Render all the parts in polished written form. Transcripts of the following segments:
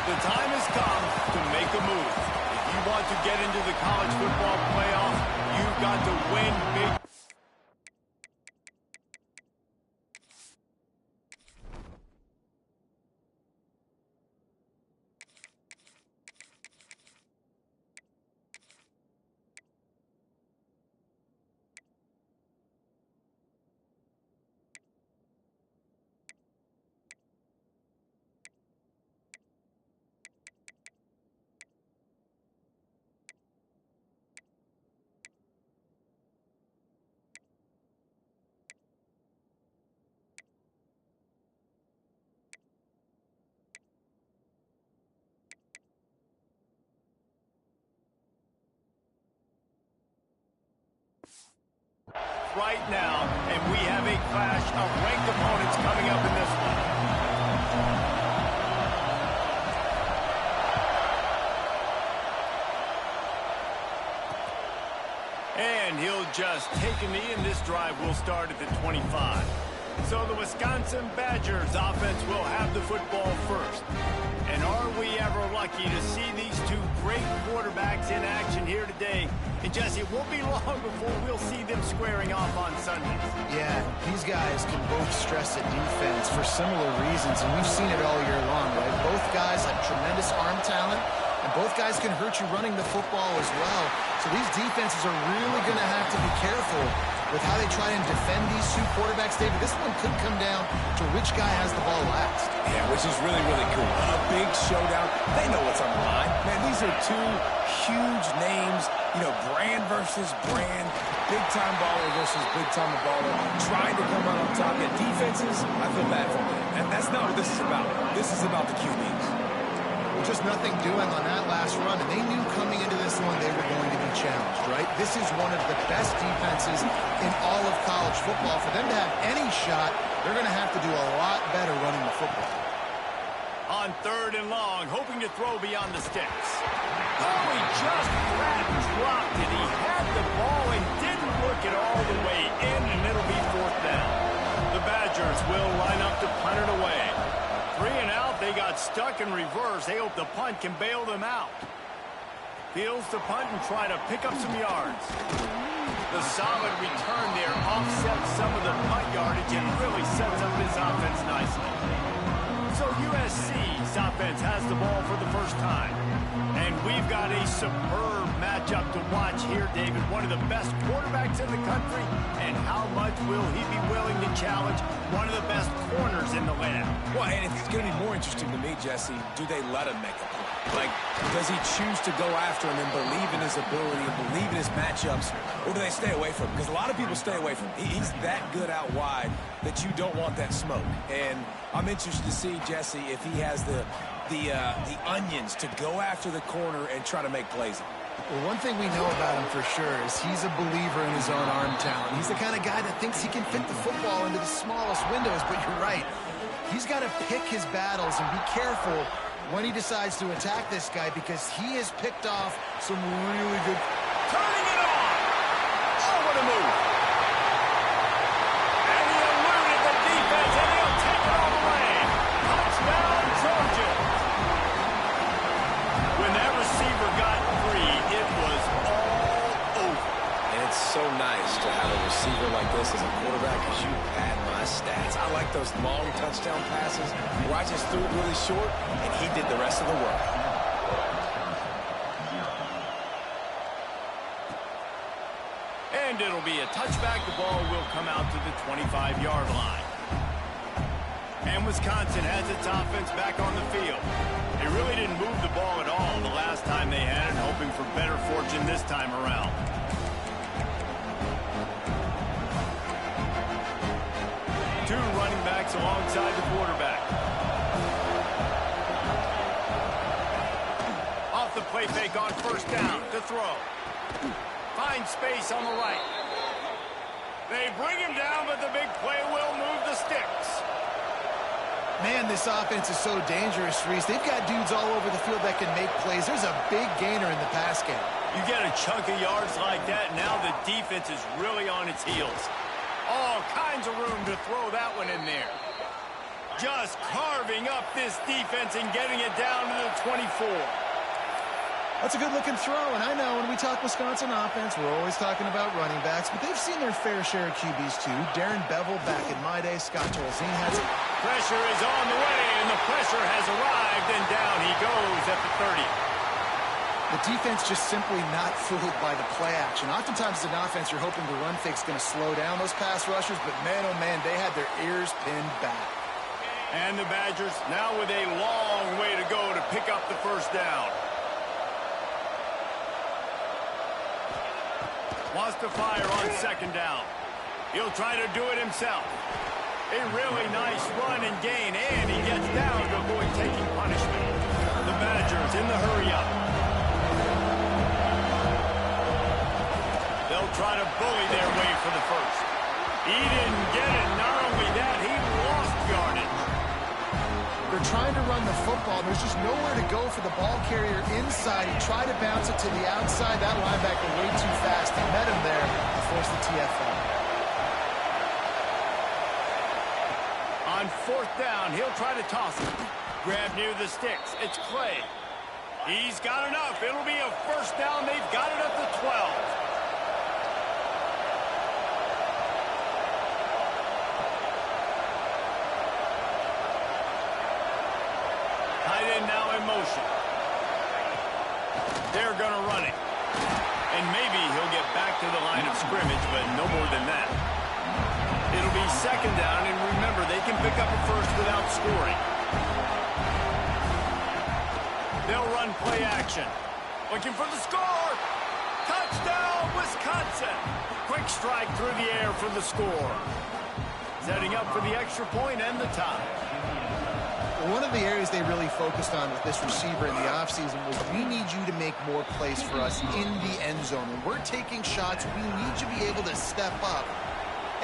The time has come to make a move. If you want to get into the college football playoff, you've got to win big. Right now, and we have a clash of ranked opponents coming up in this one. And he'll just take a knee, and this drive will start at the 25. So the Wisconsin Badgers offense will have the football first. And are we ever lucky to see these two great quarterbacks in action here today? And Jesse, it won't be long before we'll see them squaring off on Sundays. Yeah, these guys can both stress a defense for similar reasons, and we've seen it all year long, right? Both guys have tremendous arm talent, and both guys can hurt you running the football as well. So these defenses are really going to have to be careful with how they try and defend these two quarterbacks, David. This one could come down to which guy has the ball last. Yeah, which is really, really cool. A big showdown. They know what's on the line. Man, these are two huge names, you know, brand versus brand, big-time baller versus big-time baller, trying to come out on top. And defenses, I feel bad for them. And that's not what this is about. This is about the QBs. Just nothing doing on that last run, and they knew coming into this one they were going to be challenged, right? This is one of the best defenses in all of college football. For them to have any shot, they're going to have to do a lot better running the football. On 3rd and long, hoping to throw beyond the sticks. Oh, he just dropped it. He had the ball and didn't look it all the way in, and it'll be 4th down. The Badgers will line up to punt it away. 3 and out, they got stuck in reverse. They hope the punt can bail them out. Fields to punt and try to pick up some yards. The solid return there offsets some of the punt yardage and really sets up this offense nicely. So USC's offense has the ball for the first time. And we've got a superb matchup to watch here, David. One of the best quarterbacks in the country. And how much will he be willing to challenge one of the best corners in the land? Well, and it's going to be more interesting to me, Jesse, do they let him make a play? Like, does he choose to go after him and believe in his ability and believe in his matchups, or do they stay away from him? Because a lot of people stay away from him. He's that good out wide that you don't want that smoke. And I'm interested to see, Jesse, if he has the onions to go after the corner and try to make plays. Well, one thing we know about him for sure is he's a believer in his own arm talent. He's the kind of guy that thinks he can fit the football into the smallest windows, but you're right. He's got to pick his battles and be careful when he decides to attack this guy, because he has picked off some really good... Turning it on! Oh, what a move! And he eluded the defense, and he'll take it all the way. Touchdown, Trojans! When that receiver got free, it was all over. And it's so nice to have a receiver like this as a quarterback, because you pad my stats. I like those long touchdown passes where I just threw it really short, and he did the rest of the work. And it'll be a touchback. The ball will come out to the 25-yard line. And Wisconsin has its offense back on the field. They really didn't move the ball at all the last time they had it, hoping for better fortune this time around. Two running backs alongside the quarterback. Off the play fake on 1st down to throw. Finds space on the right. They bring him down, but the big play will move the sticks. Man, this offense is so dangerous, Reese. They've got dudes all over the field that can make plays. There's a big gainer in the pass game. You get a chunk of yards like that, now the defense is really on its heels. All kinds of room to throw that one in there. just carving up this defense and getting it down to the 24. That's a good-looking throw, and I know when we talk Wisconsin offense, we're always talking about running backs, but they've seen their fair share of QBs too. Darren Bevel back in my day, Scott Tolzien has it. Pressure is on the way, and the pressure has arrived, and down he goes at the 30. The defense just simply not fooled by the play action. Oftentimes as an offense, you're hoping the run fake's going to slow down those pass rushers, but man, oh man, they had their ears pinned back. And the Badgers now with a long way to go to pick up the first down. Wants to fire on second down. He'll try to do it himself. A really nice run and gain, and he gets down to avoid taking punishment. The Badgers in the hurry-up. They'll try to bully their way for the first. He didn't get it. Not only that, he lost yardage. They're trying to run the football. There's just nowhere to go for the ball carrier inside. He tried to bounce it to the outside. That linebacker way too fast. He met him there and forced the TFL. On fourth down, he'll try to toss it. Grab near the sticks. It's Clay. He's got enough. It'll be a first down. They've got it at the 12. Now in motion. They're going to run it. And maybe he'll get back to the line of scrimmage, but no more than that. It'll be second down, and remember, they can pick up a first without scoring. They'll run play action. Looking for the score. Touchdown, Wisconsin. Quick strike through the air for the score. Setting up for the extra point and the tie. One of the areas they really focused on with this receiver in the offseason was we need you to make more plays for us in the end zone. When we're taking shots, we need you to be able to step up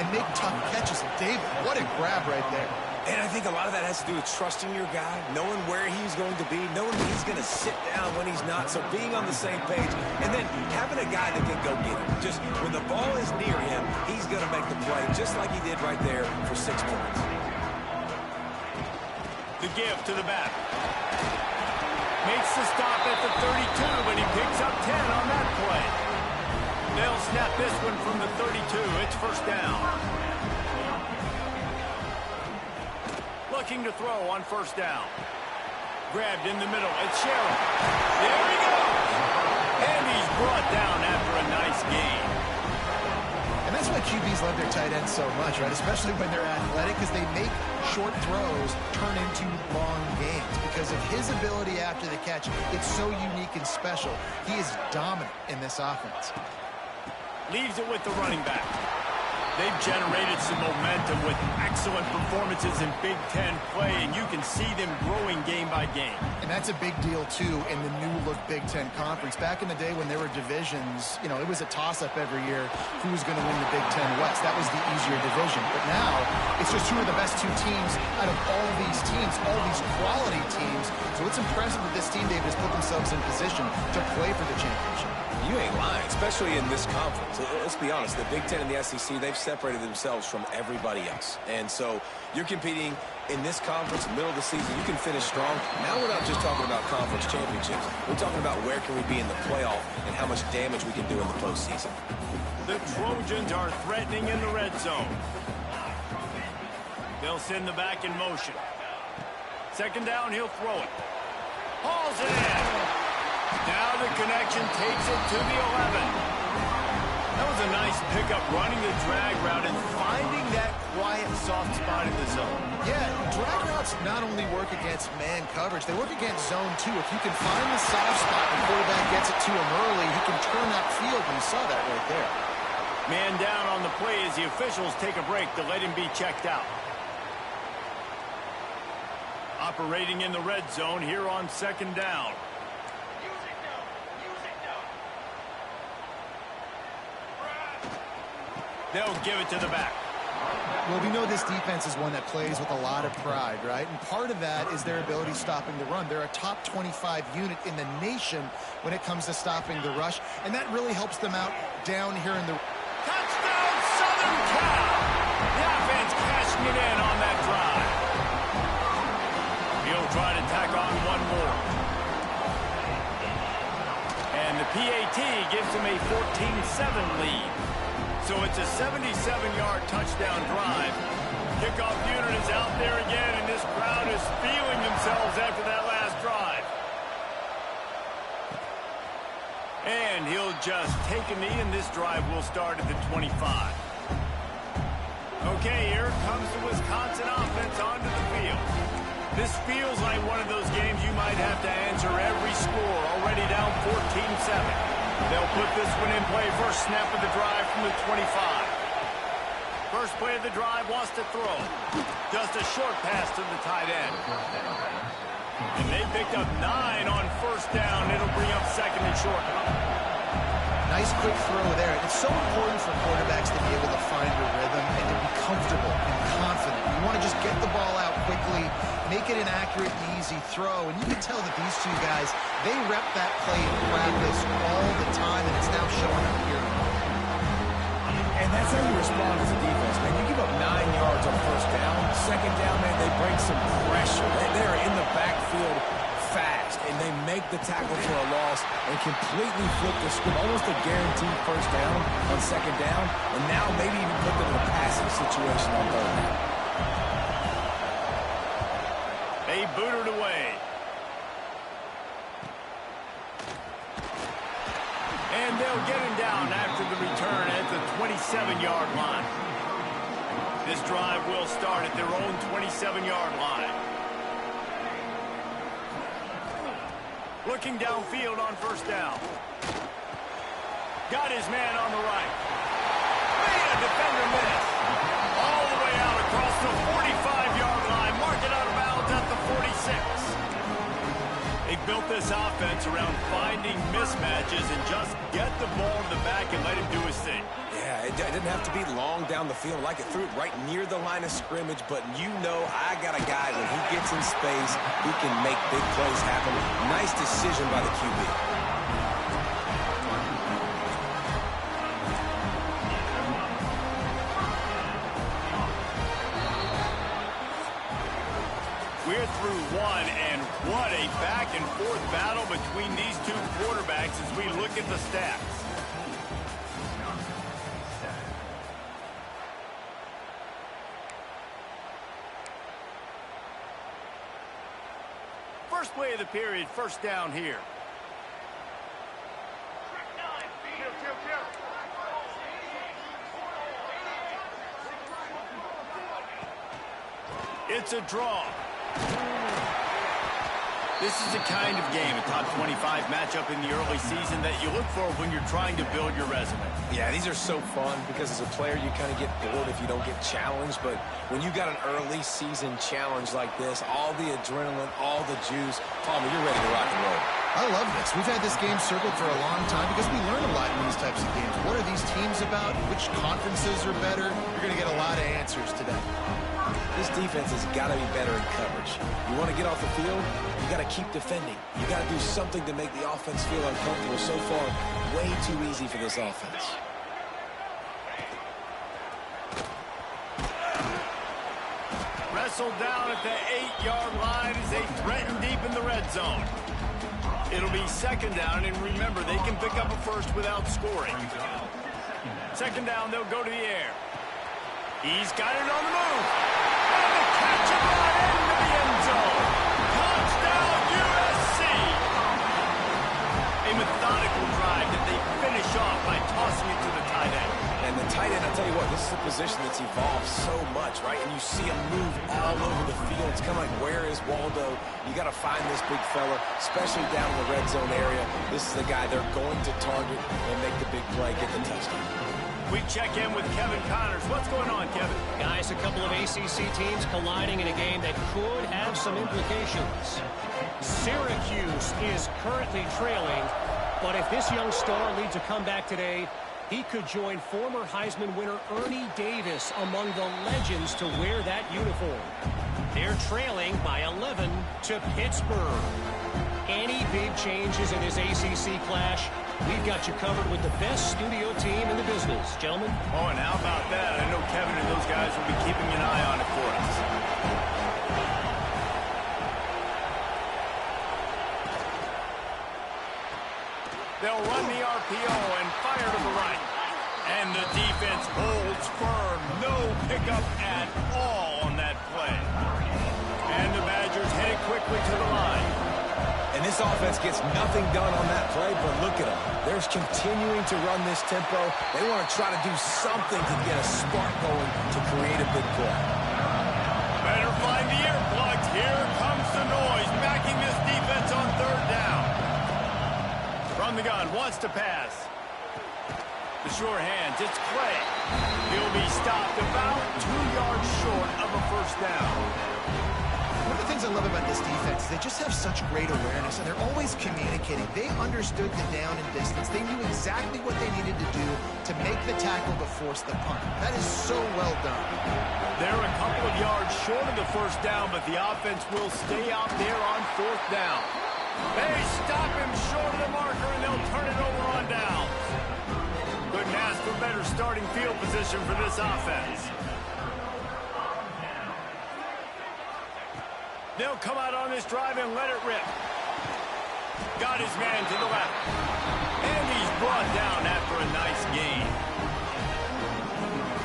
and make tough catches. And David, what a grab right there. And I think a lot of that has to do with trusting your guy, knowing where he's going to be, knowing he's going to sit down when he's not. So being on the same page, and then having a guy that can go get it. Just when the ball is near him, he's going to make the play, just like he did right there for 6 points. The give to the back. Makes the stop at the 32, but he picks up 10 on that play. They'll snap this one from the 32. It's first down. Looking to throw on first down. Grabbed in the middle. It's Sherrill. There he goes. And he's brought down after a nice gain. And that's why QBs love their tight ends so much, right? Especially when they're athletic, because they make short throws turn into long gains. Because of his ability after the catch, it's so unique and special. He is dominant in this offense. Leaves it with the running back. They've generated some momentum with excellent performances in Big Ten play, and you can see them growing game by game. And that's a big deal, too, in the new-look Big Ten Conference. Back in the day when there were divisions, you know, it was a toss-up every year who was going to win the Big Ten West. That was the easier division. But now, it's just who are the best two teams out of all these teams, all these quality teams. So it's impressive that this team, David, has put themselves in position to play for the championship. You ain't lying, especially in this conference. Let's be honest, the Big Ten and the SEC, they've separated themselves from everybody else. And so you're competing in this conference, middle of the season. You can finish strong. Now we're not just talking about conference championships. We're talking about where can we be in the playoff and how much damage we can do in the postseason. The Trojans are threatening in the red zone. They'll send the back in motion. Second down, he'll throw it. Hauls it in. Now the connection takes it to the 11. That was a nice pickup, running the drag route and finding that quiet, soft spot in the zone. Yeah, drag routes not only work against man coverage, they work against zone too. If you can find the soft spot and the quarterback gets it to him early, he can turn that field, and you saw that right there. Man down on the play as the officials take a break to let him be checked out. Operating in the red zone here on second down. They'll give it to the back. Well, we know this defense is one that plays with a lot of pride, right? And part of that is their ability stopping the run. They're a top 25 unit in the nation when it comes to stopping the rush, and that really helps them out down here in the... Touchdown, Southern Cal! The offense cashing it in on that drive. PAT gives them a 14-7 lead. So it's a 77-yard touchdown drive. Kickoff unit is out there again, and this crowd is feeling themselves after that last drive. And he'll just take a knee, and this drive will start at the 25. Okay, here comes the Wisconsin offense onto the field. This feels like one of those games you might have to answer every score, already down 14-7. They'll put this one in play. First snap of the drive from the 25. First play of the drive, wants to throw. Just a short pass to the tight end. And they picked up 9 on first down. It'll bring up second and short. Nice quick throw there. It's so important for quarterbacks to be able to find a rhythm and to be comfortable and confident. You want to just get the ball out quickly, make it an accurate and easy throw. And you can tell that these two guys, they rep that play in practice all the time, and it's now showing up here. And that's how you respond as a defense, man. You give up 9 yards on first down. Second down, man, they bring some pressure. They're in the backfield fast, and they make the tackle for a loss and completely flip the script. Almost a guaranteed first down on second down, and now maybe even put them in a passing situation on third down. They booted away. And they'll get him down after the return at the 27-yard line. This drive will start at their own 27-yard line. Looking downfield on first down. Got his man on the right. Made a defender miss. All the way out across the 45-yard line. Mark it out of bounds at the 46. They built this offense around finding mismatches and just get the ball to the back and let him do his thing. Yeah, it didn't have to be long down the field. Like it threw it right near the line of scrimmage, but you know I got a guy when he gets in space, he can make big plays happen. Nice decision by the QB. We're through one, and what a back-and-forth battle between these two quarterbacks as we look at the stats. First play of the period, first down here. It's a draw. This is the kind of game, a top 25 matchup in the early season that you look for when you're trying to build your resume. Yeah, these are so fun because as a player, you kind of get bored if you don't get challenged. But when you got an early season challenge like this, all the adrenaline, all the juice, Palmer, you're ready to rock and roll. I love this. We've had this game circled for a long time because we learn a lot in these types of games. What are these teams about? Which conferences are better? You're going to get a lot of answers today. This defense has got to be better in coverage. You want to get off the field, you got to keep defending. You got to do something to make the offense feel uncomfortable. So far, way too easy for this offense. Wrestled down at the 8-yard line as they threaten deep in the red zone. It'll be second down, and remember, they can pick up a first without scoring. Second down, they'll go to the air. He's got it on the move. And the catch it right into the end zone. Touchdown, USC. A methodical drive that they finish off by tossing it to the tight end. And the tight end, I'll tell you what, this is a position that's evolved so much, right? And you see him move all over the field. It's kind of like, where is Waldo? You got to find this big fella, especially down in the red zone area. This is the guy they're going to target and make the big play, get the touchdown. We check in with Kevin Connors. What's going on, Kevin? Guys, a couple of ACC teams colliding in a game that could have some implications. Syracuse is currently trailing, but if this young star leads a comeback today, he could join former Heisman winner Ernie Davis among the legends to wear that uniform. They're trailing by 11 to Pittsburgh. Any big changes in this ACC clash, we've got you covered with the best studio team in the business. Gentlemen? Oh, and how about that? I know Kevin and those guys will be keeping an eye on it for us. They'll run the RPO and fire to the right. And the defense holds firm. No pickup at all on that play. And the Badgers headed quickly to the line. And this offense gets nothing done on that play, but look at them. They're continuing to run this tempo. They want to try to do something to get a spark going to create a big play. Better find the earplugs. Here comes the noise, backing this defense on third down. From the gun, wants to pass. The sure hands, it's Clay. He'll be stopped about 2 yards short of a first down. One of the things I love about this defense is they just have such great awareness, and they're always communicating. They understood the down and distance. They knew exactly what they needed to do to make the tackle to force the punt. That is so well done. They're a couple of yards short of the first down, but the offense will stay out there on fourth down. They stop him short of the marker, and they'll turn it over on downs. Couldn't ask for better starting field position for this offense. They'll come out on this drive and let it rip. Got his man to the left. And he's brought down after a nice gain.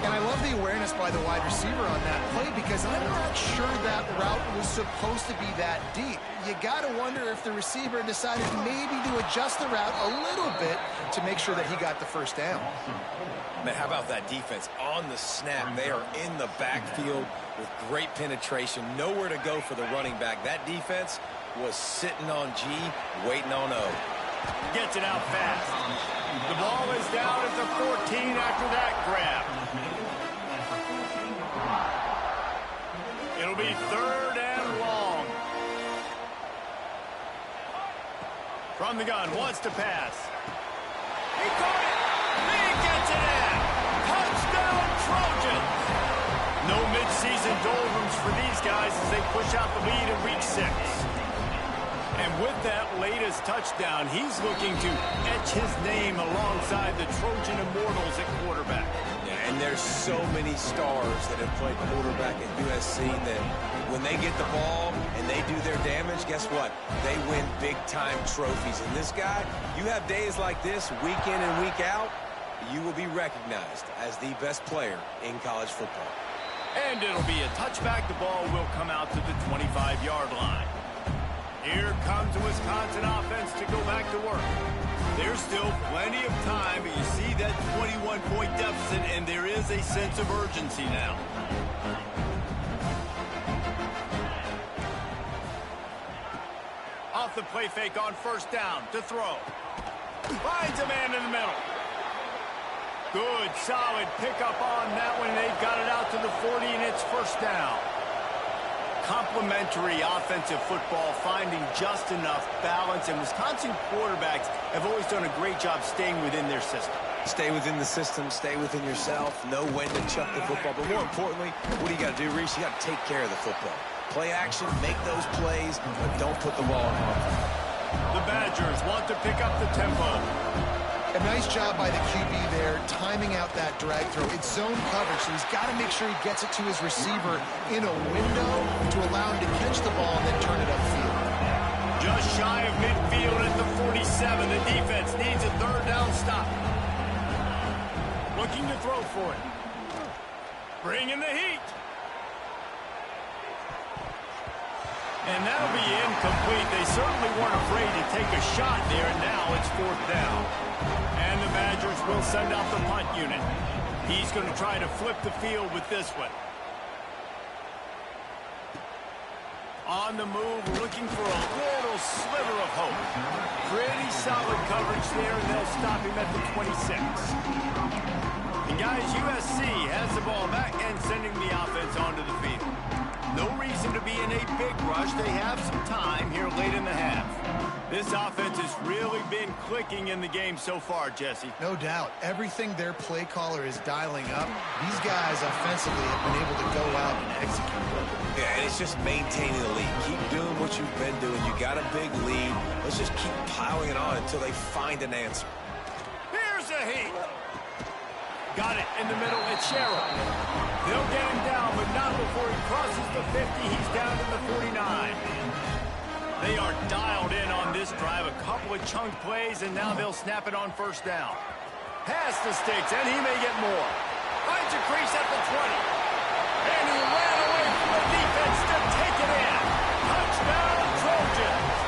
And I love the awareness by the wide receiver on that play because I'm not sure that route was supposed to be that deep. You got to wonder if the receiver decided maybe to adjust the route a little bit to make sure that he got the first down. Man, how about that defense on the snap? They are in the backfield with great penetration. Nowhere to go for the running back. That defense was sitting on G, waiting on O. Gets it out fast. The ball is down at the 14 after that grab. It'll be third and long. From the gun, wants to pass. He caught it. He gets it in. Touchdown, Trojans. No midseason doldrums for these guys as they push out the lead in week 6. And with that latest touchdown, he's looking to etch his name alongside the Trojan Immortals at quarterback. Yeah, and there's so many stars that have played quarterback at USC that when they get the ball and they do their damage, guess what? They win big-time trophies. And this guy, you have days like this, week in and week out, you will be recognized as the best player in college football. And it'll be a touchback. The ball will come out to the 25-yard line. Here comes the Wisconsin offense to go back to work. There's still plenty of time, but you see that 21-point deficit, and there is a sense of urgency now. Off the play fake on first down to throw. Finds a man in the middle. Good, solid pickup on that one. They've got it out to the 40, and it's first down. Complementary offensive football, finding just enough balance, and Wisconsin quarterbacks have always done a great job staying within their system. Stay within the system, stay within yourself, know when to chuck the football. But more importantly, what do you got to do, Reese? You got to take care of the football. Play action, make those plays, but don't put the ball in harm's way. The Badgers want to pick up the tempo. A nice job by the QB there, timing out that drag throw. It's zone coverage, so he's got to make sure he gets it to his receiver in a window to allow him to catch the ball and then turn it upfield. Just shy of midfield at the 47. The defense needs a third down stop. Looking to throw for it. Bringing the heat. And that'll be incomplete. They certainly weren't afraid to take a shot there, and now it's fourth down. And the Badgers will send out the punt unit. He's going to try to flip the field with this one. On the move, looking for a little sliver of hope. Pretty solid coverage there, and they'll stop him at the 26. And guys, USC has the ball back and sending the offense onto the field. No reason to be in a big rush. They have some time here late in the half. This offense has really been clicking in the game so far, Jesse. No doubt. Everything their play caller is dialing up, these guys offensively have been able to go out and execute. Yeah, and it's just maintaining the lead. Keep doing what you've been doing. You got a big lead. Let's just keep piling it on until they find an answer. Here's a heat. Got it in the middle. It's Sherrill. They'll get him down, but not before he crosses the 50. He's down to the 49. They are dialed in on this drive. A couple of chunk plays, and now they'll snap it on first down. Pass the sticks, and he may get more. Finds a crease at the 20. And he ran away from the defense to take it in. Touchdown, Trojans.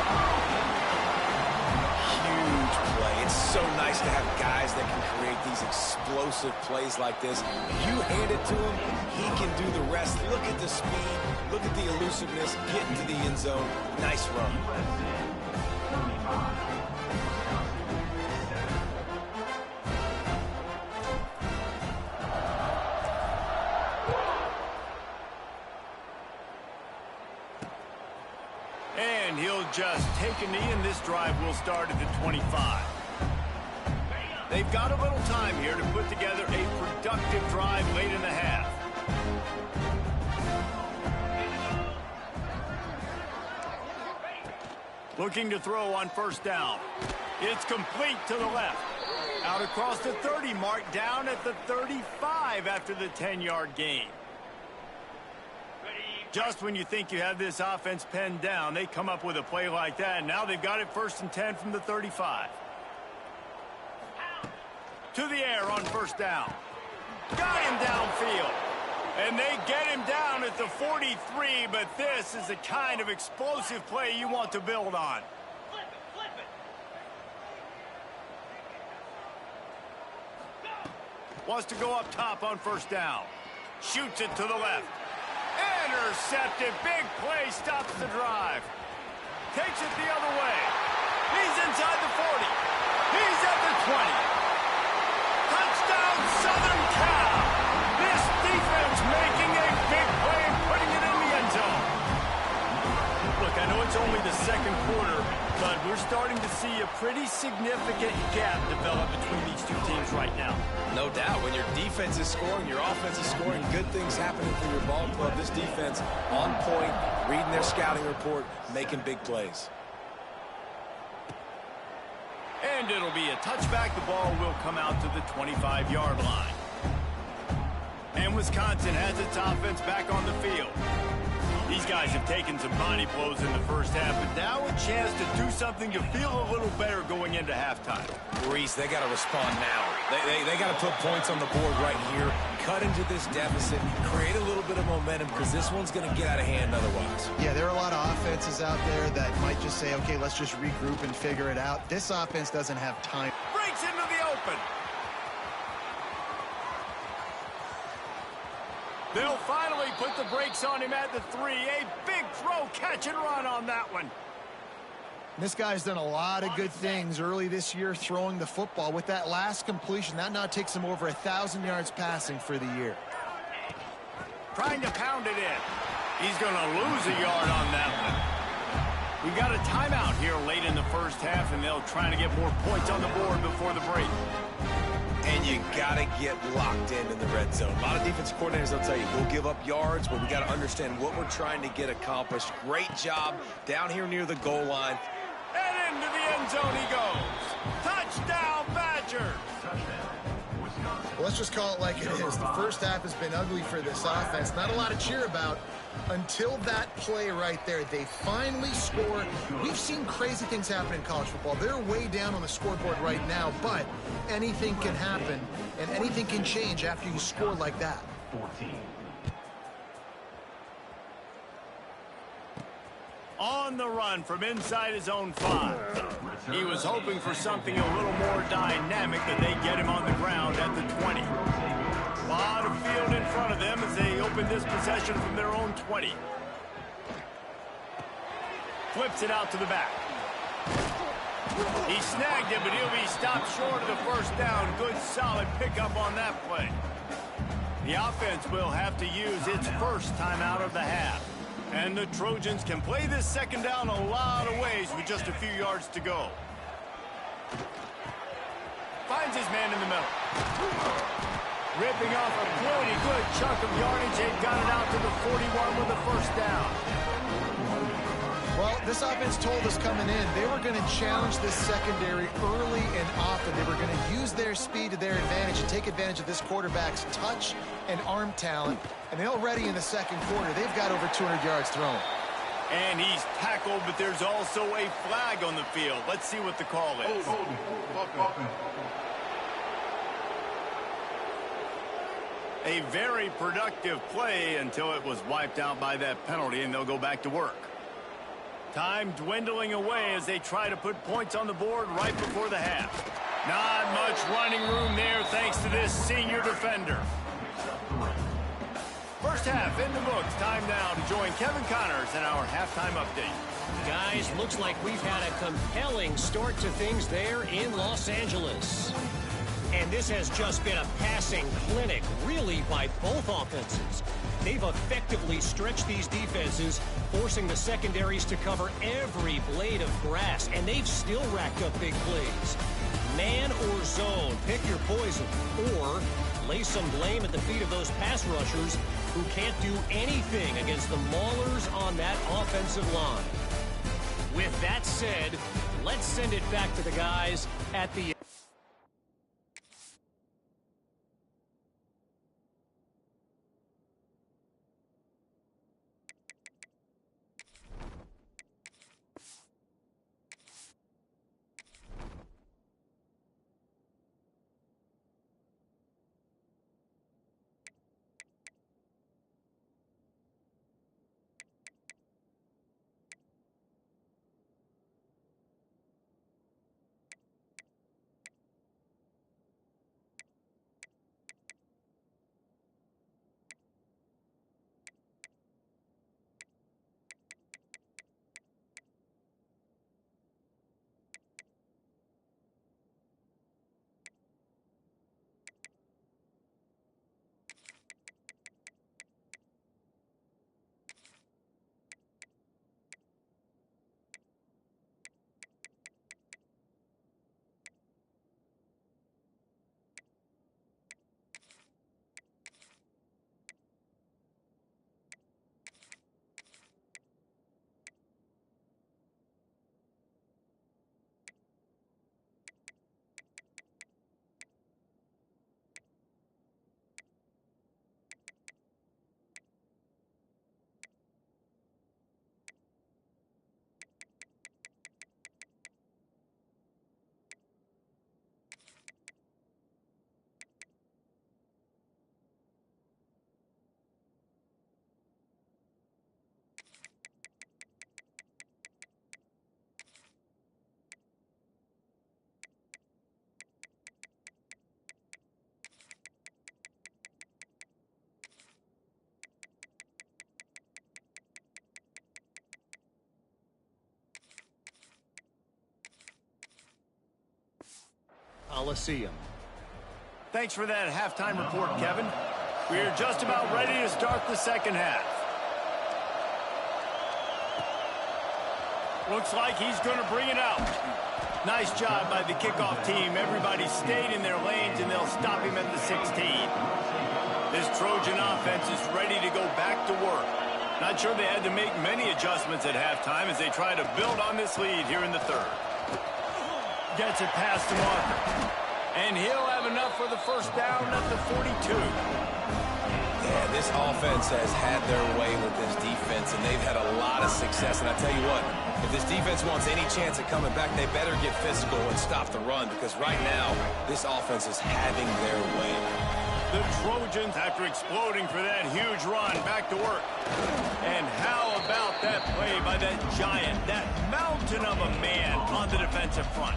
Huge play. It's so nice to have guys that can create these explosive plays like this. If you hand it to him, he can do the rest. Look at the speed. Look at the elusiveness. Get into the end zone. Nice run. And he'll just take a knee, and this drive will start at the 25. They've got a little time here to put together a productive drive late in the half. Looking to throw on first down. It's complete to the left. Out across the 30 mark, down at the 35 after the 10-yard gain. Just when you think you have this offense pinned down, they come up with a play like that, and now they've got it 1st and 10 from the 35. To the air on first down. Got him downfield. And they get him down at the 43, but this is the kind of explosive play you want to build on. Flip it. Wants to go up top on first down. Shoots it to the left. Intercepted. Big play. Stops the drive. Takes it the other way. He's inside the 40. He's at the 20. Touchdown, Southern Cal. This defense making a big play and putting it in the end zone. Look, I know it's only the second quarter, but we're starting to see a pretty significant gap develop between these two teams right now. No doubt. When your defense is scoring, your offense is scoring, good things happening for your ball club. This defense on point, reading their scouting report, making big plays. And it'll be a touchback. The ball will come out to the 25-yard line. And Wisconsin has its offense back on the field. These guys have taken some body blows in the first half, but now a chance to do something to feel a little better going into halftime. Reese, they got to respond now. They got to put points on the board right here, cut into this deficit, create a little bit of momentum, because this one's going to get out of hand otherwise. Yeah, there are a lot of offenses out there that might just say, okay, let's just regroup and figure it out. This offense doesn't have time. Breaks into the open. They'll finally put the brakes on him at the 3. A big throw, catch and run on that one. This guy's done a lot of good things early this year throwing the football. With that last completion, that now takes him over 1,000 yards passing for the year. Trying to pound it in. He's going to lose a yard on that one. We got a timeout here late in the first half, and they'll try to get more points on the board before the break. And you got to get locked in the red zone. A lot of defensive coordinators will tell you, we'll give up yards, but we got to understand what we're trying to get accomplished. Great job down here near the goal line. And into the end zone he goes. Touchdown, Badgers. Well, let's just call it like it is. The first half has been ugly for this offense. Not a lot to cheer about until that play right there. They finally score. We've seen crazy things happen in college football. They're way down on the scoreboard right now, but anything can happen, and anything can change after you score like that. 14. On the run from inside his own 5. He was hoping for something a little more dynamic, but they get him on the ground at the 20. A lot of field in front of them as they open this possession from their own 20. Flips it out to the back. He snagged it, but he'll be stopped short of the first down. Good, solid pickup on that play. The offense will have to use its first timeout of the half. And the Trojans can play this second down a lot of ways with just a few yards to go. Finds his man in the middle. Ripping off a pretty good chunk of yardage. They've got it out to the 41 with the first down. Well, this offense told us coming in they were going to challenge this secondary early and often. They were going to use their speed to their advantage and take advantage of this quarterback's touch and arm talent. And already in the second quarter, they've got over 200 yards thrown. And he's tackled, but there's also a flag on the field. Let's see what the call is. A very productive play until it was wiped out by that penalty, and they'll go back to work. Time dwindling away as they try to put points on the board right before the half. Not much running room there thanks to this senior defender. First half in the books. Time now to join Kevin Connors in our halftime update. Guys, looks like we've had a compelling start to things there in Los Angeles. And this has just been a passing clinic, really, by both offenses. They've effectively stretched these defenses, forcing the secondaries to cover every blade of grass, and they've still racked up big plays. Man or zone, pick your poison, or lay some blame at the feet of those pass rushers who can't do anything against the maulers on that offensive line. With that said, let's send it back to the guys at the Coliseum. Thanks for that halftime report, Kevin. We're just about ready to start the second half. Looks like he's going to bring it out. Nice job by the kickoff team. Everybody stayed in their lanes, and they'll stop him at the 16. This Trojan offense is ready to go back to work. Not sure they had to make many adjustments at halftime as they try to build on this lead here in the third. Gets it past to Walker. And he'll have enough for the first down at the 42. Yeah, this offense has had their way with this defense, and they've had a lot of success. And I tell you what, if this defense wants any chance of coming back, they better get physical and stop the run, because right now, this offense is having their way. The Trojans, after exploding for that huge run, back to work. And how about that play by that giant, that mountain of a man on the defensive front?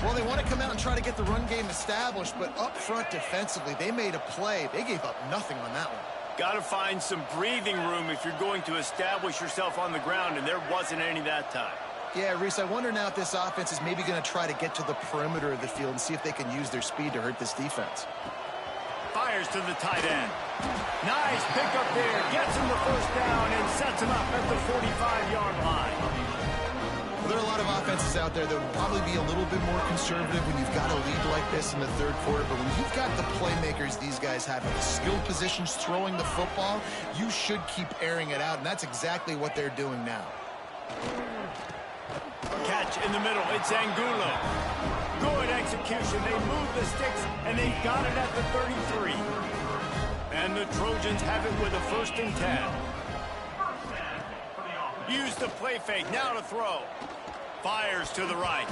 Well, they want to come out and try to get the run game established, but up front defensively, they made a play. They gave up nothing on that one. Got to find some breathing room if you're going to establish yourself on the ground, and there wasn't any that time. Yeah, Reese, I wonder now if this offense is maybe going to try to get to the perimeter of the field and see if they can use their speed to hurt this defense. Fires to the tight end. Nice pickup there. Gets him the first down and sets him up at the 45-yard line. Well, there are a lot of offenses out there that would probably be a little bit more conservative when you've got a lead like this in the third quarter. But when you've got the playmakers these guys have in the skill positions throwing the football, you should keep airing it out. And that's exactly what they're doing now. Catch in the middle. It's Angulo. Good execution. They move the sticks, and they've got it at the 33. And the Trojans have it with a 1st and 10. Use the play fake. Now to throw. Fires to the right.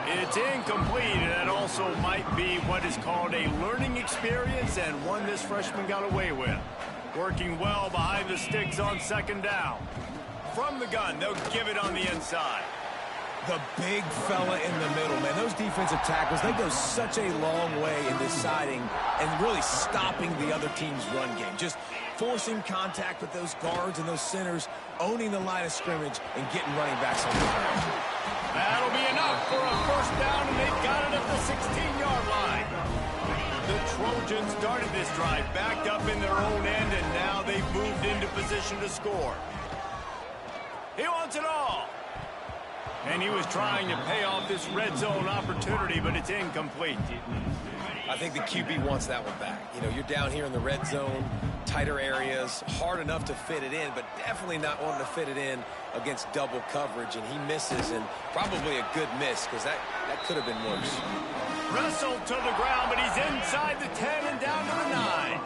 It's incomplete, and that also might be what is called a learning experience and one this freshman got away with. Working well behind the sticks on second down. From the gun, they'll give it on the inside. The big fella in the middle, man. Those defensive tackles, they go such a long way in deciding and really stopping the other team's run game. Just forcing contact with those guards and those centers, owning the line of scrimmage, and getting running backs on the ground. That'll be enough for a first down, and they've got it at the 16-yard line. The Trojans started this drive backed up in their own end, and now they've moved into position to score. He wants it all. And he was trying to pay off this red zone opportunity, but it's incomplete. I think the QB wants that one back. You know, you're down here in the red zone, tighter areas, hard enough to fit it in, but definitely not wanting to fit it in against double coverage, and he misses, and probably a good miss, because that could have been worse. Wrestled to the ground, but he's inside the 10 and down to the 9.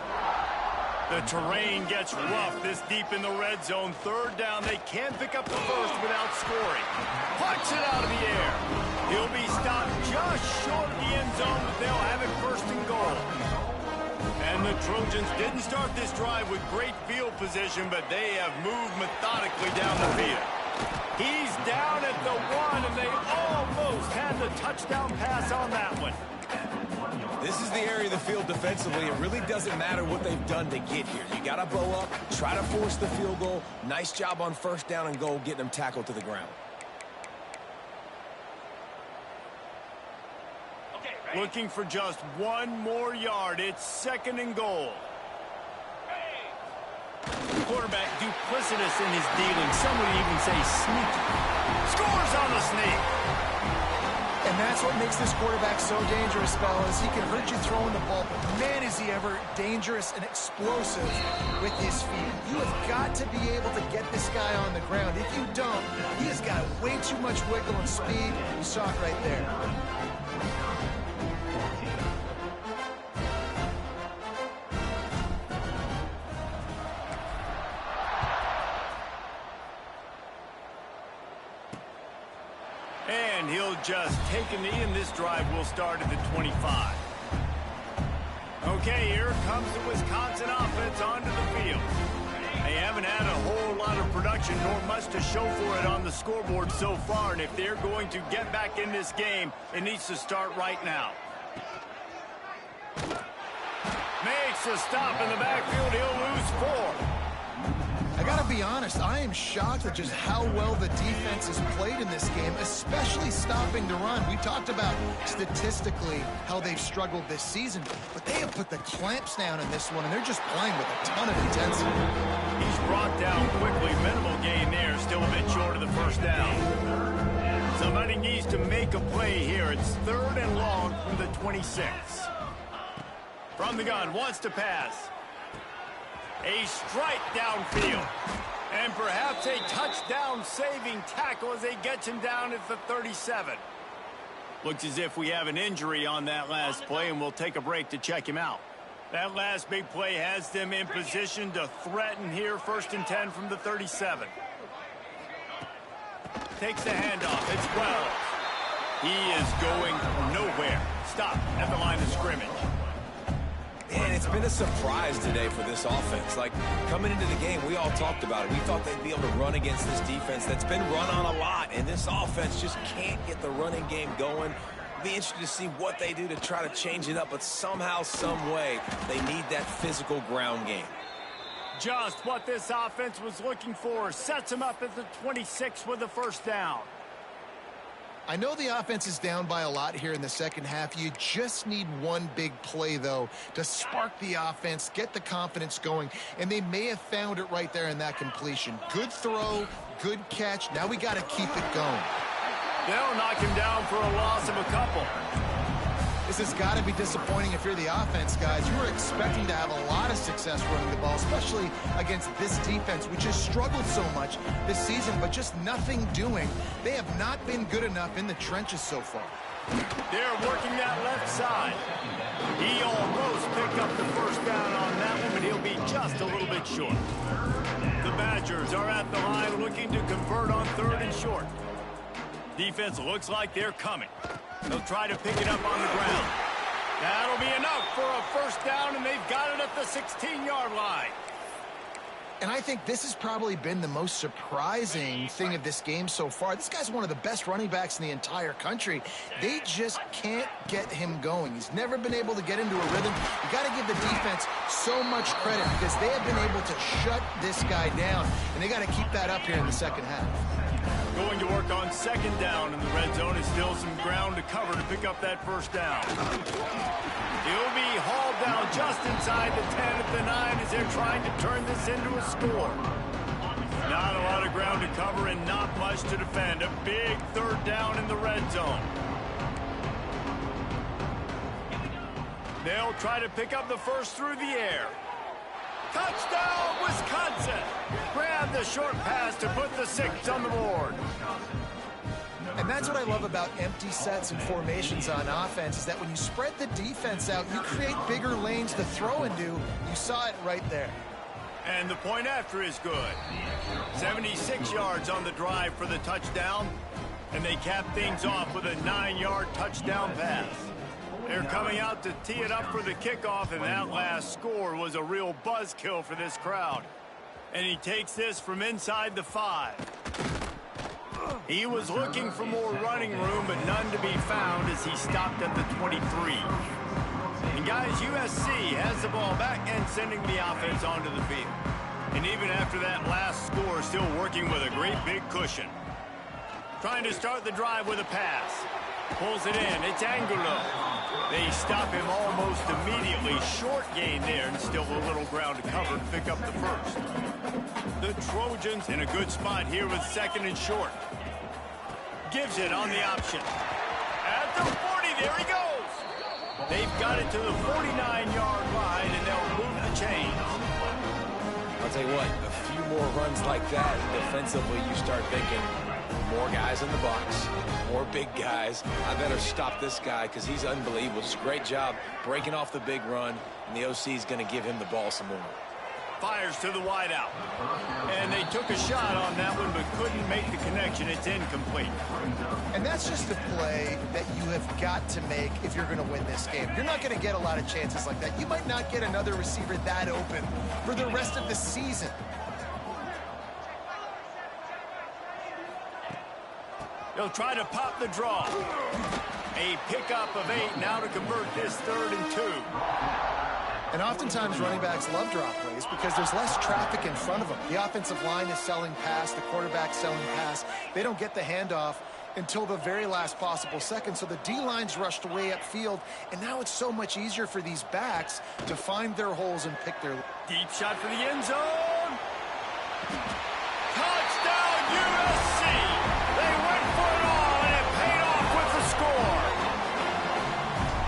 The terrain gets rough this deep in the red zone. Third down, they can't pick up the first without scoring. Punch it out of the air. He'll be stopped just short of the end zone, but they'll have it first and goal. And the Trojans didn't start this drive with great field position, but they have moved methodically down the field. He's down at the 1, and they almost had the touchdown pass on that one. This is the area of the field defensively. It really doesn't matter what they've done to get here. You got to bow up, try to force the field goal. Nice job on first down and goal, getting them tackled to the ground. Okay, looking for just one more yard. It's second and goal. Quarterback duplicitous in his dealing. Some would even say sneaky. Scores on the sneak. And that's what makes this quarterback so dangerous, fellas. He can hurt you throwing the ball, but man, is he ever dangerous and explosive with his feet. You have got to be able to get this guy on the ground. If you don't, he has got way too much wiggle and speed. You saw it right there. And he'll just take a knee, and this drive will start at the 25. Okay, here comes the Wisconsin offense onto the field. They haven't had a whole lot of production, nor much to show for it on the scoreboard so far, and if they're going to get back in this game, it needs to start right now. Makes a stop in the backfield. He'll lose 4. I gotta be honest, I am shocked at just how well the defense has played in this game, especially stopping the run. We talked about statistically how they've struggled this season, but they have put the clamps down in this one, and they're just playing with a ton of intensity. He's brought down quickly. Minimal gain there, still a bit short of the first down. Somebody needs to make a play here. It's third and long from the 26. From the gun, wants to pass. A strike downfield. And perhaps a touchdown-saving tackle as they get him down at the 37. Looks as if we have an injury on that last play, and we'll take a break to check him out. That last big play has them in position to threaten here, first and 10 from the 37. Takes the handoff. It's Wells. He is going nowhere. Stop at the line of scrimmage. And it's been a surprise today for this offense. Like, coming into the game, we all talked about it. We thought they'd be able to run against this defense that's been run on a lot, and this offense just can't get the running game going. Be interested to see what they do to try to change it up, but somehow, some way, they need that physical ground game. Just what this offense was looking for. Sets him up at the 26 with the first down. I know the offense is down by a lot here in the second half. You just need one big play, though, to spark the offense, get the confidence going, and they may have found it right there in that completion. Good throw, good catch. Now we got to keep it going. They'll knock him down for a loss of a couple. This has got to be disappointing if you're the offense, guys. You were expecting to have a lot of success running the ball, especially against this defense, which has struggled so much this season, but just nothing doing. They have not been good enough in the trenches so far. They're working that left side. He almost picked up the first down on that one, but he'll be just a little bit short. The Badgers are at the line looking to convert on 3rd and short. Defense looks like they're coming. They'll try to pick it up on the ground. That'll be enough for a first down, and they've got it at the 16-yard line. And I think this has probably been the most surprising thing of this game so far. This guy's one of the best running backs in the entire country. They just can't get him going. He's never been able to get into a rhythm. You got to give the defense so much credit because they have been able to shut this guy down, and they got to keep that up here in the second half. Going to work on 2nd down in the red zone is still some ground to cover to pick up that first down. He'll be hauled down just inside the 10 at the 9 as they're trying to turn this into a score. Not a lot of ground to cover and not much to defend. A big 3rd down in the red zone. They'll try to pick up the first through the air. Touchdown, Wisconsin! Grab the short pass to put the 6 on the board. And that's what I love about empty sets and formations on offense, is that when you spread the defense out, you create bigger lanes to throw into. You saw it right there. And the point after is good. 76 yards on the drive for the touchdown, and they cap things off with a 9-yard touchdown pass. They're coming out to tee it up for the kickoff, and that last score was a real buzzkill for this crowd. And he takes this from inside the 5. He was looking for more running room, but none to be found as he stopped at the 23. And guys, USC has the ball back and sending the offense onto the field. And even after that last score, still working with a great big cushion. Trying to start the drive with a pass. Pulls it in. It's Angulo. They stop him almost immediately. Short gain there, and still a little ground to cover to pick up the first. The Trojans in a good spot here with 2nd and short. Gives it on the option. At the 40, there he goes. They've got it to the 49-yard line, and they'll move the chains. I'll tell you what, a few more runs like that, defensively you start thinking more guys in the box, more big guys. I better stop this guy because he's unbelievable. It's a great job breaking off the big run, and the OC is going to give him the ball some more. Fires to the wideout. And they took a shot on that one, but couldn't make the connection. It's incomplete. And that's just a play that you have got to make if you're going to win this game. You're not going to get a lot of chances like that. You might not get another receiver that open for the rest of the season. They'll try to pop the draw. A pickup of 8 now to convert this 3rd and 2. And oftentimes running backs love drop plays because there's less traffic in front of them. The offensive line is selling pass, the quarterback's selling pass. They don't get the handoff until the very last possible second. So the D-line's rushed away upfield, and now it's so much easier for these backs to find their holes and pick their... Deep shot for the end zone. Touchdown, USC! They went for it all, and it paid off with the score.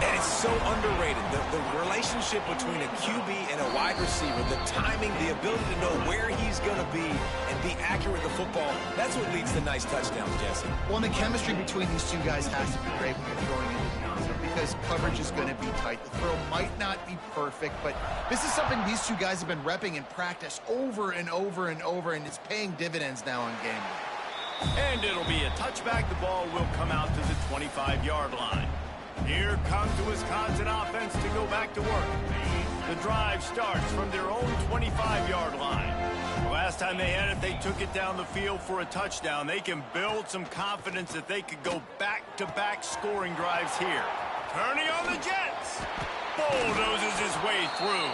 And it's so underrated. The relationship between a QB and a wide receiver, the timing, the ability to know where he's going to be and be accurate with the football, that's what leads to nice touchdowns, Jesse. Well, and the chemistry between these two guys has to be great when you're throwing into the end zone because coverage is going to be tight. The throw might not be perfect, but this is something these two guys have been repping in practice over and over and over, and it's paying dividends now on game day. And it'll be a touchback. The ball will come out to the 25-yard line. Here comes the Wisconsin offense to go back to work. The drive starts from their own 25-yard line. The last time they had it, they took it down the field for a touchdown. They can build some confidence that they could go back-to-back scoring drives here. Turning on the Jets. Bulldozes his way through.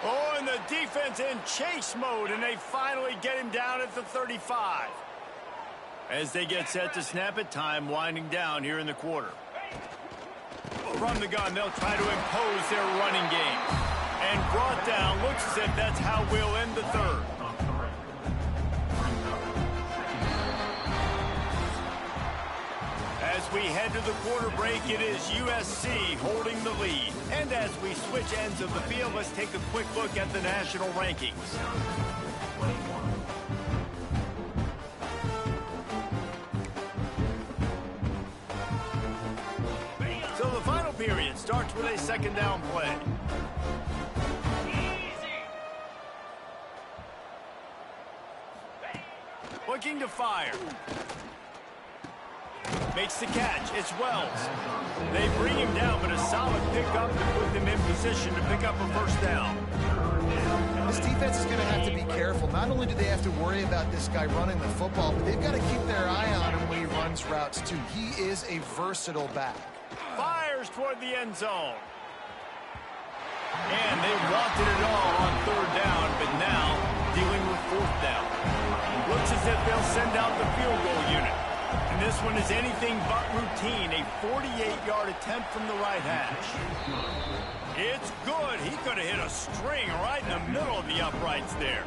Oh, and the defense in chase mode, and they finally get him down at the 35. As they get set to snap it, time winding down here in the quarter. From the gun, they'll try to impose their running game. And brought down, looks as if that's how we'll end the 3rd. As we head to the quarter break, it is USC holding the lead. And as we switch ends of the field, let's take a quick look at the national rankings. So the final period starts with a 2nd down play. looking to fire. Makes the catch. It's Wells. They bring him down, but a solid pickup to put them in position to pick up a first down. This defense is going to have to be careful. Not only do they have to worry about this guy running the football, but they've got to keep their eye on him when he runs routes, too. He is a versatile back. Fires toward the end zone. And they wanted it all on third down, but now dealing with fourth down. Looks as if they'll send out the field goal unit. And this one is anything but routine, a 48-yard attempt from the right hash. It's good. He could have hit a string right in the middle of the uprights there.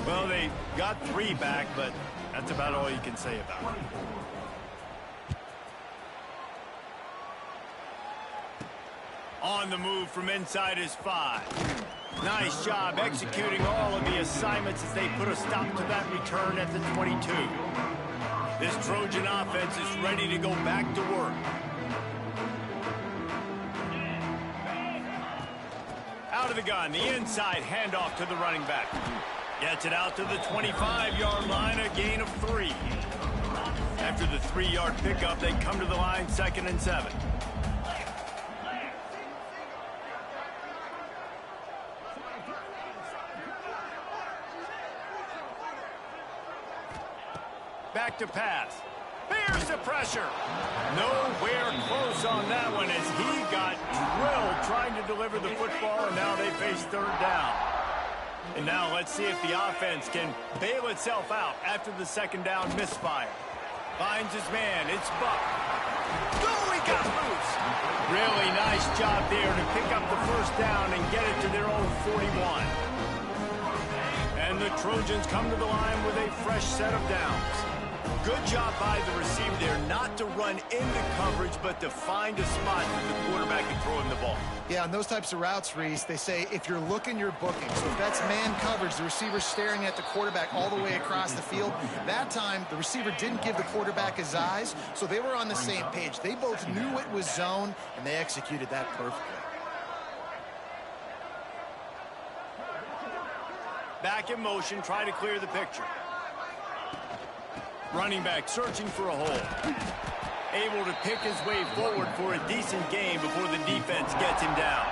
Well, they got 3 back, but that's about all you can say about it. On the move from inside his 5. Nice job executing all of the assignments as they put a stop to that return at the 22. This Trojan offense is ready to go back to work. Out of the gun, the inside handoff to the running back. Gets it out to the 25-yard line, a gain of 3. After the 3-yard pickup, they come to the line 2nd and 7. Back to pass. Here's the pressure. Nowhere close on that one as he got drilled trying to deliver the football, and now they face third down. And now let's see if the offense can bail itself out after the 2nd down misfire. Finds his man. It's Buck. Oh, he got loose. Really nice job there to pick up the first down and get it to their own 41. And the Trojans come to the line with a fresh set of downs. Good job by the receiver there not to run into coverage, but to find a spot for the quarterback and throw him the ball. Yeah, on those types of routes, Reese, they say if you're looking, you're booking. So if that's man coverage, the receiver's staring at the quarterback all the way across the field. That time, the receiver didn't give the quarterback his eyes, so they were on the same page. They both knew it was zone, and they executed that perfectly. Back in motion, try to clear the picture. Running back searching for a hole. Able to pick his way forward for a decent gain before the defense gets him down.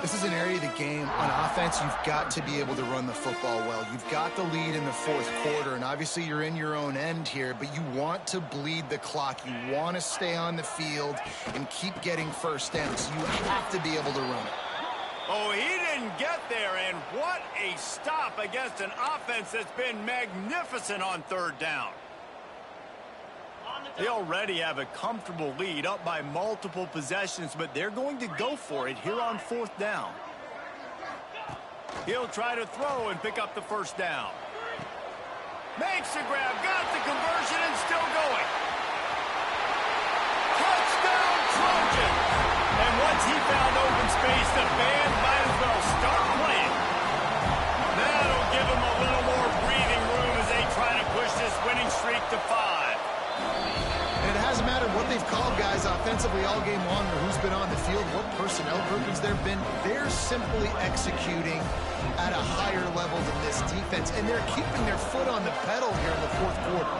This is an area of the game. On offense, you've got to be able to run the football well. You've got the lead in the 4th quarter, and obviously you're in your own end here, but you want to bleed the clock. You want to stay on the field and keep getting first downs. So you have to be able to run it. Oh, he didn't get there, and what a stop against an offense that's been magnificent on third down. They already have a comfortable lead up by multiple possessions, but they're going to go for it here on 4th down. He'll try to throw and pick up the first down. Makes the grab, got the conversion, and still going. Touchdown, Trojan! And once he found open space, the band might as well start playing. That'll give him a little more breathing room as they try to push this winning streak to 5. And it hasn't mattered what they've called guys offensively all game long or who's been on the field, what personnel groupings there have been. They're simply executing at a higher level than this defense, and they're keeping their foot on the pedal here in the 4th quarter.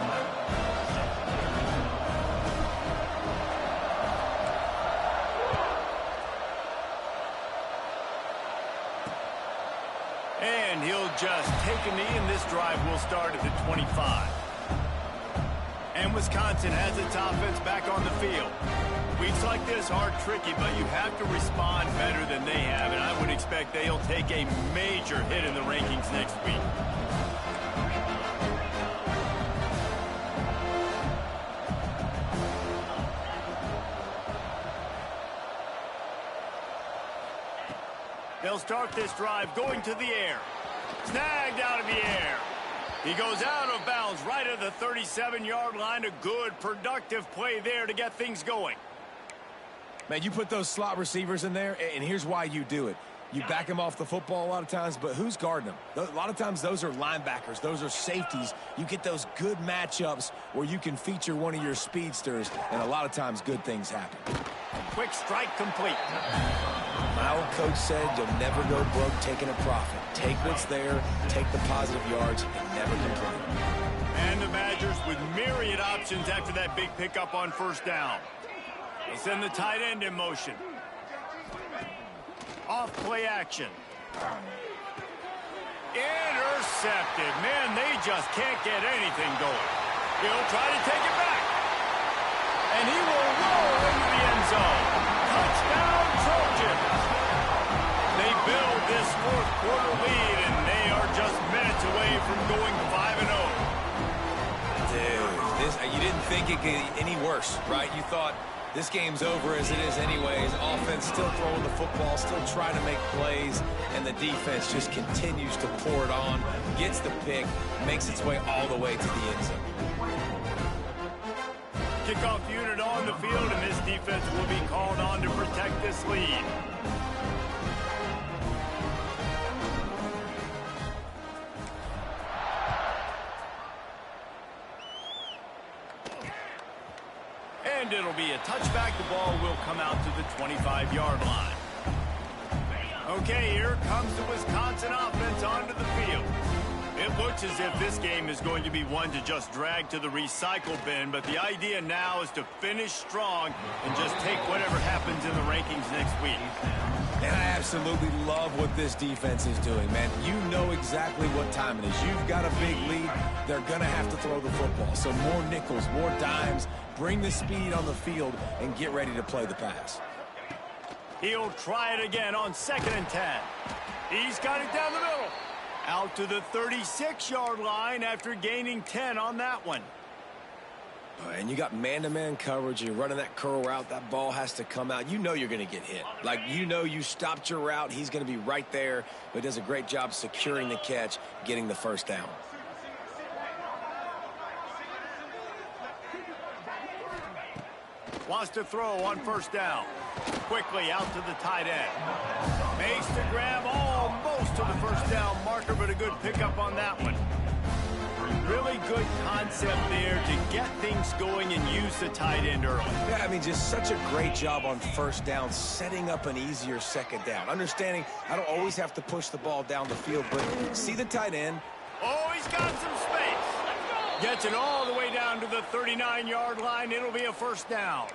And he'll just take a knee, and this drive will start at the 25. And Wisconsin has its offense back on the field. Weeks like this are tricky, but you have to respond better than they have, and I would expect they'll take a major hit in the rankings next week. They'll start this drive going to the air. Snagged out of the air. He goes out of bounds right at the 37-yard line. A good, productive play there to get things going. Man, you put those slot receivers in there, and here's why you do it. You back them off the football a lot of times, but who's guarding them? A lot of times those are linebackers. Those are safeties. You get those good matchups where you can feature one of your speedsters, and a lot of times good things happen. Quick strike complete. My old coach said you'll never go broke taking a profit. Take what's there, take the positive yards, and never complain. with myriad options after that big pickup on first down. They send the tight end in motion. Off play action. Intercepted. Man, they just can't get anything going. He'll try to take it back. And he will roll into the end zone. Touchdown, Trojans. They build this fourth quarter lead, and they are just minutes away from going 5-0. Dude, you didn't think it could get any worse, right? You thought this game's over as it is anyways. Offense still throwing the football, still trying to make plays, and the defense just continues to pour it on, gets the pick, makes its way all the way to the end zone. Kickoff unit on the field, and this defense will be called on to protect this lead. And it'll be a touchback. The ball will come out to the 25-yard line. Okay, here comes the Wisconsin offense onto the field. It looks as if this game is going to be one to just drag to the recycle bin, but the idea now is to finish strong and just take whatever happens in the rankings next week. And I absolutely love what this defense is doing, man. You know exactly what time it is. You've got a big lead. They're going to have to throw the football. So more nickels, more dimes, bring the speed on the field, and get ready to play the pass. He'll try it again on 2nd and 10. He's got it down the middle. Out to the 36-yard line after gaining 10 on that one. And you got man-to-man coverage. You're running that curl route. That ball has to come out. You know you're going to get hit. Like, you know you stopped your route. He's going to be right there. But he does a great job securing the catch, getting the first down. Wants to throw on first down. Quickly out to the tight end. Makes the grab almost to the first down marker, but a good pickup on that one. Really good concept there to get things going and use the tight end early. Yeah, I mean, just such a great job on first down, setting up an easier second down. Understanding I don't always have to push the ball down the field, but see the tight end. Oh, he's got some space. Gets it all the way down to the 39-yard line. It'll be a first down.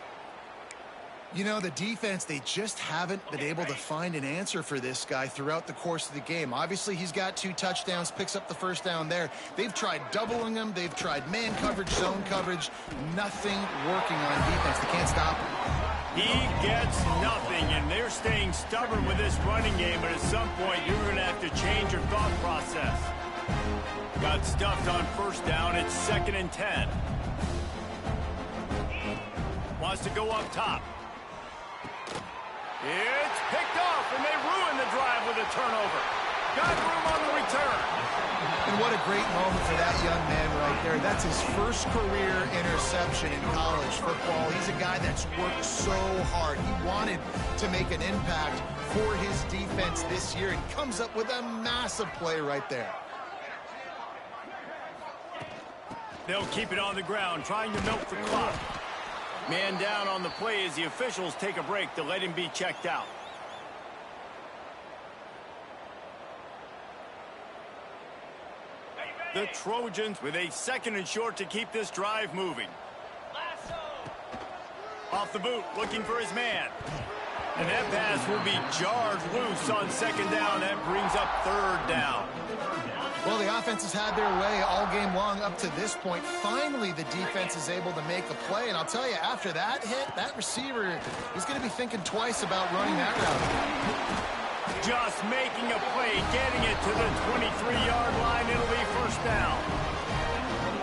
You know, the defense, they just haven't been able to find an answer for this guy throughout the course of the game. Obviously, he's got 2 touchdowns, picks up the first down there. They've tried doubling him. They've tried man coverage, zone coverage. Nothing working on defense. They can't stop him. He gets nothing, and they're staying stubborn with this running game, but at some point, you're going to have to change your thought process. Got stuffed on first down. It's 2nd and 10. Wants to go up top. It's picked off, and they ruin the drive with a turnover. Got room on the return. And what a great moment for that young man right there. That's his first career interception in college football. He's a guy that's worked so hard. He wanted to make an impact for his defense this year, and comes up with a massive play right there. They'll keep it on the ground, trying to milk the clock. Man down on the play as the officials take a break to let him be checked out. The Trojans with a 2nd and short to keep this drive moving. Off the boot, looking for his man. And that pass will be jarred loose on 2nd down. That brings up 3rd down. Well, the offense has had their way all game long up to this point. Finally, the defense is able to make a play. And I'll tell you, after that hit, that receiver is going to be thinking twice about running that route. Just making a play, getting it to the 23-yard line. It'll be first down.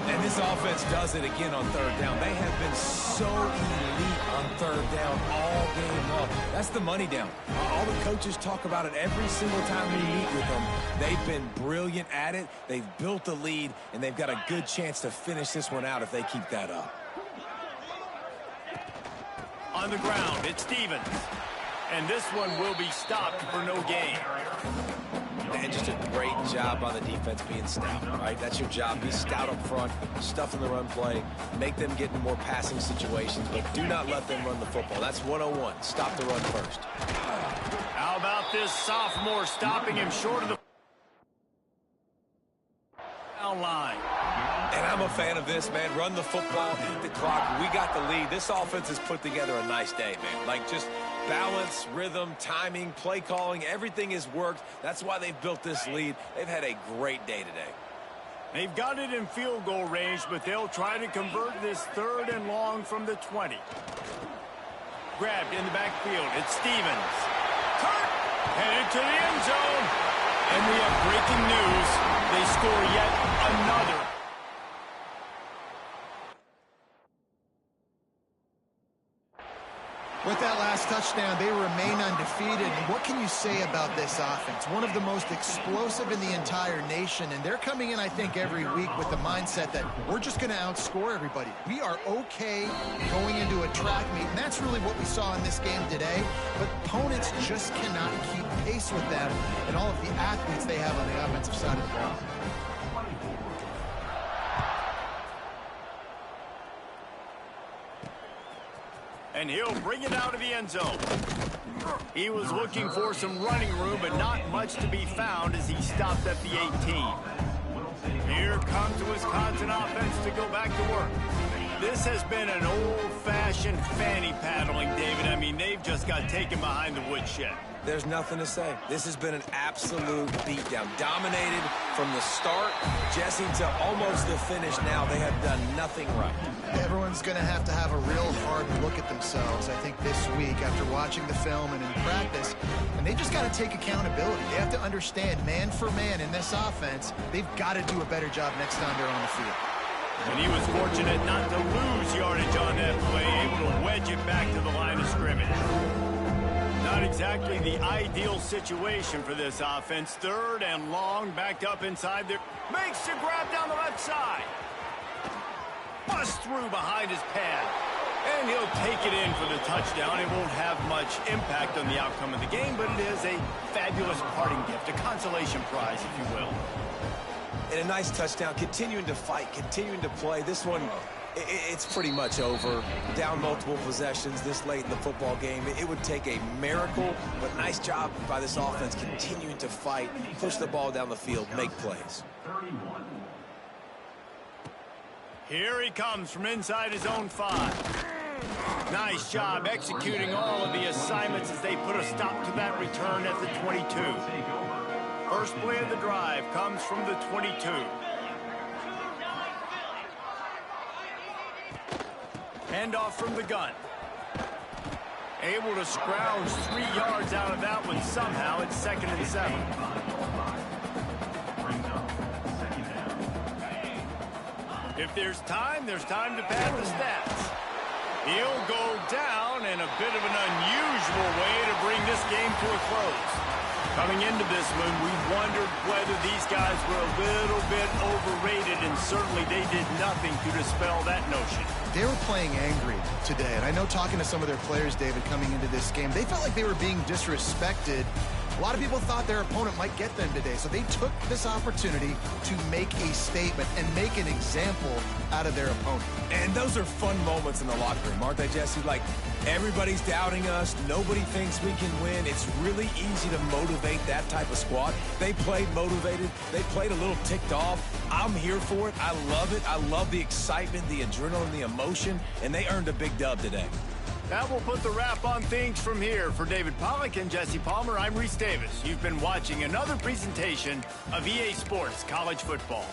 And this offense does it again on 3rd down. They have been so elite on 3rd down all game long. That's the money down. All the coaches talk about it every single time we meet with them. They've been brilliant at it. They've built a lead, and they've got a good chance to finish this one out if they keep that up. On the ground, it's Stevens. And this one will be stopped for no gain. And just a great job on the defense being stout, right? That's your job. Be stout up front, stuff in the run play, make them get in more passing situations, but do not let them run the football. That's 101. Stop the run first. How about this sophomore stopping him short of the foul line? And I'm a fan of this, man. Run the football, eat the clock. We got the lead. This offense has put together a nice day, man. Like, just balance, rhythm, timing, play calling, everything has worked. That's why they've built this lead. They've had a great day today. They've got it in field goal range, but they'll try to convert this 3rd and long from the 20. Grabbed in the backfield. It's Stevens. Headed to the end zone. And we have breaking news. They score yet another. With that last touchdown, they remain undefeated. And what can you say about this offense? One of the most explosive in the entire nation. And they're coming in, I think, every week with the mindset that we're just going to outscore everybody. We are okay going into a track meet. And that's really what we saw in this game today. But opponents just cannot keep pace with them and all of the athletes they have on the offensive side of the ball. And he'll bring it out of the end zone. He was looking for some running room, but not much to be found as he stopped at the 18. Here comes the Wisconsin offense to go back to work. This has been an old-fashioned fanny paddling, David. I mean, they've just got taken behind the woodshed. There's nothing to say. This has been an absolute beatdown. Dominated from the start, Jesse, to almost the finish now. They have done nothing right. Everyone's going to have a real hard look at themselves, I think, this week after watching the film and in practice. And they just got to take accountability. They have to understand, man for man in this offense, they've got to do a better job next time they're on the field. And he was fortunate not to lose yardage on that play, able to wedge it back to the line of scrimmage. Not exactly the ideal situation for this offense. 3rd and long, backed up inside there. Makes the grab down the left side. Bust through behind his pad. And he'll take it in for the touchdown. It won't have much impact on the outcome of the game, but it is a fabulous parting gift, a consolation prize, if you will. And a nice touchdown, continuing to fight, continuing to play. This one, it's pretty much over. Down multiple possessions this late in the football game. It would take a miracle, but nice job by this offense continuing to fight, push the ball down the field, make plays. Here he comes from inside his own 5. Nice job executing all of the assignments as they put a stop to that return at the 22. First play of the drive comes from the 22. Handoff from the gun. Able to scrounge 3 yards out of that one somehow. It's 2nd and 7. If there's time to pad the stats. He'll go down in a bit of an unusual way to bring this game to a close. Coming into this one, we wondered whether these guys were a little bit overrated, and certainly they did nothing to dispel that notion. They were playing angry today, and I know talking to some of their players, David, coming into this game, they felt like they were being disrespected. A lot of people thought their opponent might get them today, so they took this opportunity to make a statement and make an example out of their opponent. And those are fun moments in the locker room, aren't they, Jesse? Like, everybody's doubting us. Nobody thinks we can win. It's really easy to motivate that type of squad. They played motivated. They played a little ticked off. I'm here for it. I love it. I love the excitement, the adrenaline, the emotion, and they earned a big dub today. That will put the wrap on things from here. For David Pollack and Jesse Palmer, I'm Reese Davis. You've been watching another presentation of EA Sports College Football.